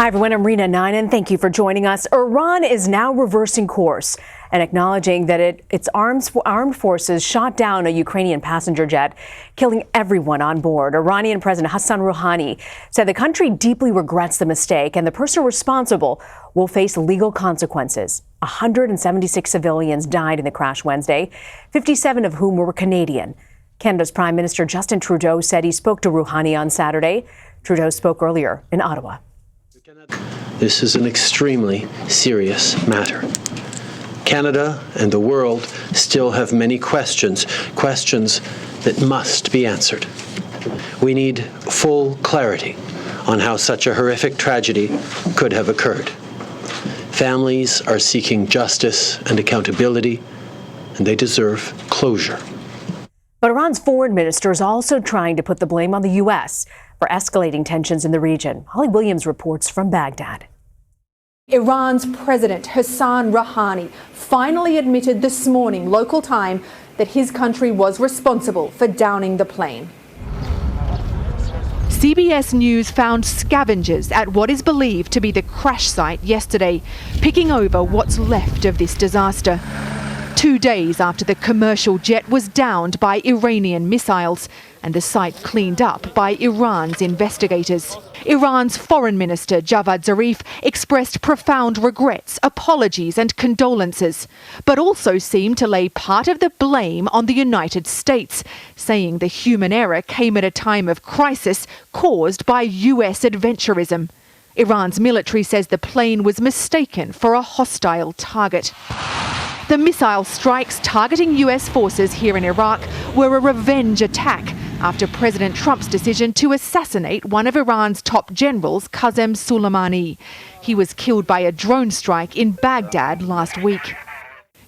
Hi everyone, I'm Rena Ninen. Thank you for joining us. Iran is now reversing course and acknowledging that its armed forces shot down a Ukrainian passenger jet, killing everyone on board. Iranian President Hassan Rouhani said the country deeply regrets the mistake and the person responsible will face legal consequences. 176 civilians died in the crash Wednesday, 57 of whom were Canadian. Canada's Prime Minister Justin Trudeau said he spoke to Rouhani on Saturday. Trudeau spoke earlier in Ottawa. This is an extremely serious matter. Canada and the world still have many questions that must be answered. We need full clarity on how such a horrific tragedy could have occurred. Families are seeking justice and accountability, and they deserve closure. But Iran's foreign minister is also trying to put the blame on the U.S. for escalating tensions in the region. Holly Williams reports from Baghdad. Iran's President Hassan Rouhani finally admitted this morning, local time, that his country was responsible for downing the plane. CBS News found scavengers at what is believed to be the crash site yesterday, picking over what's left of this disaster. 2 days after the commercial jet was downed by Iranian missiles and the site cleaned up by Iran's investigators. Iran's Foreign Minister Javad Zarif expressed profound regrets, apologies and condolences, but also seemed to lay part of the blame on the United States, saying the human error came at a time of crisis caused by US adventurism. Iran's military says the plane was mistaken for a hostile target. The missile strikes targeting US forces here in Iraq were a revenge attack after President Trump's decision to assassinate one of Iran's top generals, Qasem Soleimani. He was killed by a drone strike in Baghdad last week.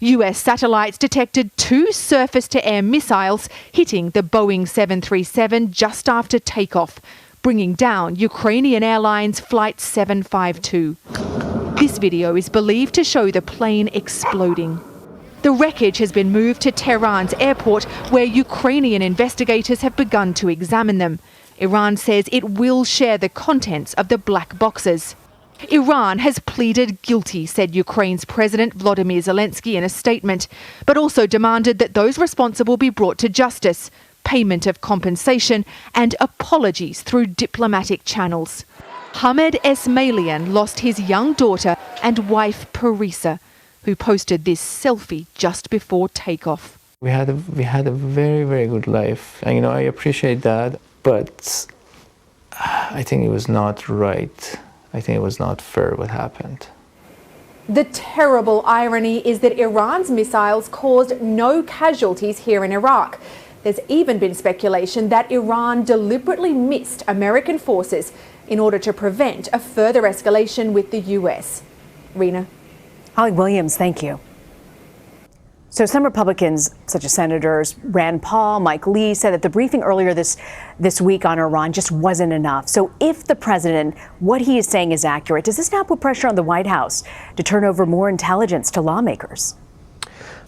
US satellites detected 2 surface-to-air missiles hitting the Boeing 737 just after takeoff, bringing down Ukrainian Airlines Flight 752. This video is believed to show the plane exploding. The wreckage has been moved to Tehran's airport, where Ukrainian investigators have begun to examine them. Iran says it will share the contents of the black boxes. Iran has pleaded guilty, said Ukraine's President Volodymyr Zelensky in a statement, but also demanded that those responsible be brought to justice, payment of compensation and apologies through diplomatic channels. Hamed Esmailian lost his young daughter and wife Parisa, who posted this selfie just before takeoff. We had a very, very good life, and I appreciate that, but I think it was not right. I think it was not fair what happened. The terrible irony is that Iran's missiles caused no casualties here in Iraq. There's even been speculation that Iran deliberately missed American forces in order to prevent a further escalation with the US. Rena. Holly Williams, thank you. So some Republicans, such as Senators Rand Paul, Mike Lee, said that the briefing earlier this week on Iran just wasn't enough. So if the president, what he is saying is accurate, does this now put pressure on the White House to turn over more intelligence to lawmakers?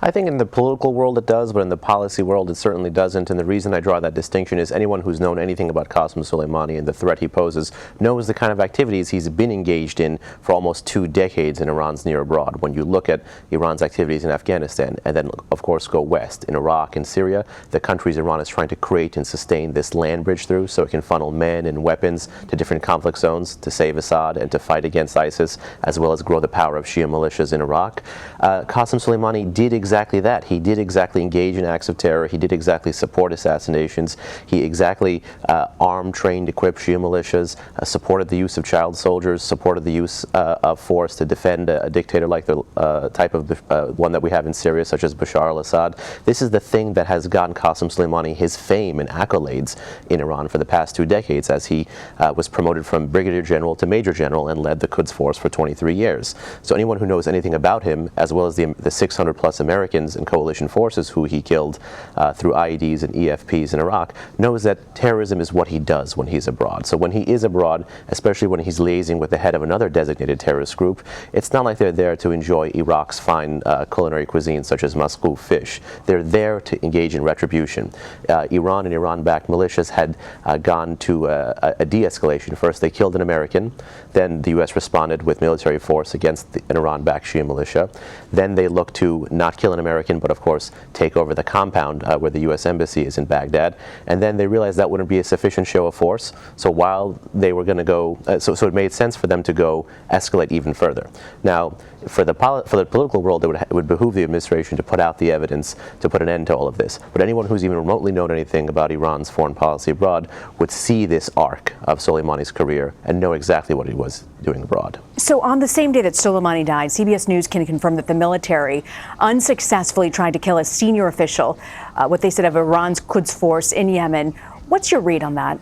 I think in the political world it does, but in the policy world it certainly doesn't. And the reason I draw that distinction is anyone who's known anything about Qasem Soleimani and the threat he poses knows the kind of activities he's been engaged in for almost 2 decades in Iran's near abroad. When you look at Iran's activities in Afghanistan and then, of course, go west in Iraq and Syria, the countries Iran is trying to create and sustain this land bridge through so it can funnel men and weapons to different conflict zones to save Assad and to fight against ISIS, as well as grow the power of Shia militias in Iraq. Qasem Soleimani did exactly that. He did exactly engage in acts of terror. He did exactly support assassinations. He exactly armed, trained, equipped Shia militias, supported the use of child soldiers, supported the use of force to defend a dictator like the type of one that we have in Syria, such as Bashar al-Assad. This is the thing that has gotten Qasem Soleimani his fame and accolades in Iran for the past 2 decades, as he was promoted from brigadier general to major general and led the Quds Force for 23 years. So anyone who knows anything about him, as well as the 600 plus Americans Americans and coalition forces who he killed through IEDs and EFPs in Iraq, knows that terrorism is what he does when he's abroad. So when he is abroad, especially when he's liaising with the head of another designated terrorist group, it's not like they're there to enjoy Iraq's fine culinary cuisine such as maskouh fish. They're there to engage in retribution. Iran and Iran-backed militias had gone to a de-escalation. First they killed an American, then the U.S. responded with military force against an Iran-backed Shia militia. Then they looked to not kill an American, but of course take over the compound where the U.S. embassy is in Baghdad. And then they realized that wouldn't be a sufficient show of force. So while they were going to go, so it made sense for them to go escalate even further. Now, for the political world, it would behoove the administration to put out the evidence to put an end to all of this. But anyone who's even remotely known anything about Iran's foreign policy abroad would see this arc of Soleimani's career and know exactly what he was doing abroad. So on the same day that Soleimani died, CBS News can confirm that the military unsuccessfully tried to kill a senior official, what they said of Iran's Quds force in Yemen. What's your read on that?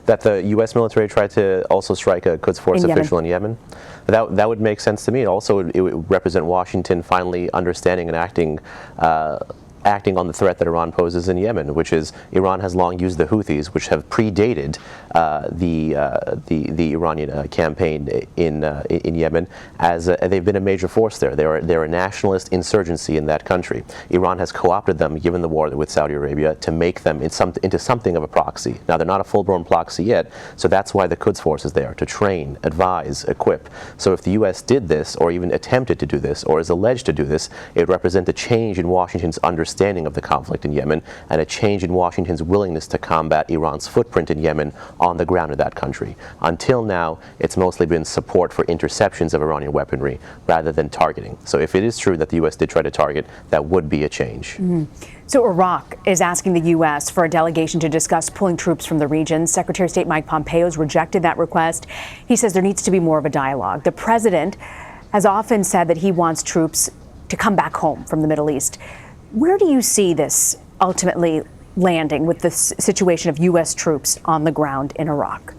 That the U.S. military tried to also strike a Quds Force official in Yemen? That would make sense to me. Also, it would represent Washington finally understanding and acting on the threat that Iran poses in Yemen, which is Iran has long used the Houthis, which have predated the Iranian campaign in Yemen, as they've been a major force there. They're a nationalist insurgency in that country. Iran has co-opted them, given the war with Saudi Arabia, to make them into something of a proxy. Now, they're not a full-blown proxy yet, so that's why the Quds Force is there, to train, advise, equip. So if the U.S. did this, or even attempted to do this, or is alleged to do this, it would represent a change in Washington's understanding of the conflict in Yemen and a change in Washington's willingness to combat Iran's footprint in Yemen on the ground of that country. Until now, it's mostly been support for interceptions of Iranian weaponry rather than targeting. So if it is true that the U.S. did try to target, that would be a change. Mm-hmm. So Iraq is asking the U.S. for a delegation to discuss pulling troops from the region. Secretary of State Mike Pompeo has rejected that request. He says there needs to be more of a dialogue. The president has often said that he wants troops to come back home from the Middle East. Where do you see this ultimately landing with the situation of U.S. troops on the ground in Iraq?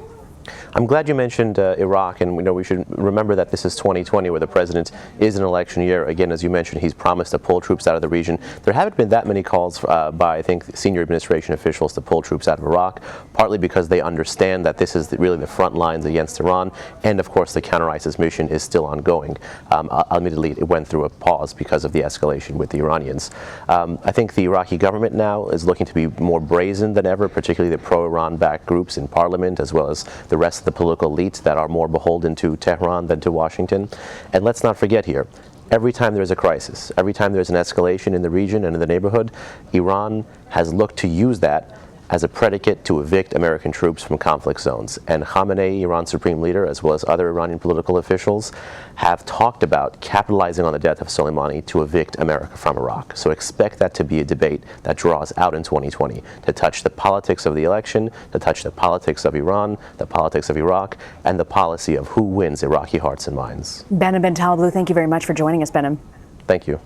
I'm glad you mentioned Iraq, and we should remember that this is 2020, where the president is an election year. Again, as you mentioned, he's promised to pull troops out of the region. There haven't been that many calls by, I think, senior administration officials to pull troops out of Iraq, partly because they understand that this is really the front lines against Iran, and of course the counter-ISIS mission is still ongoing. Admittedly, it went through a pause because of the escalation with the Iranians. I think the Iraqi government now is looking to be more brazen than ever, particularly the pro-Iran-backed groups in parliament, as well as the rest of the political elites that are more beholden to Tehran than to Washington. And let's not forget here, every time there's a crisis, every time there's an escalation in the region and in the neighborhood, Iran has looked to use that as a predicate to evict American troops from conflict zones. And Khamenei, Iran's supreme leader, as well as other Iranian political officials, have talked about capitalizing on the death of Soleimani to evict America from Iraq. So expect that to be a debate that draws out in 2020, to touch the politics of the election, to touch the politics of Iran, the politics of Iraq, and the policy of who wins Iraqi hearts and minds. Behnam Ben Taleblu, thank you very much for joining us, Behnam. Thank you.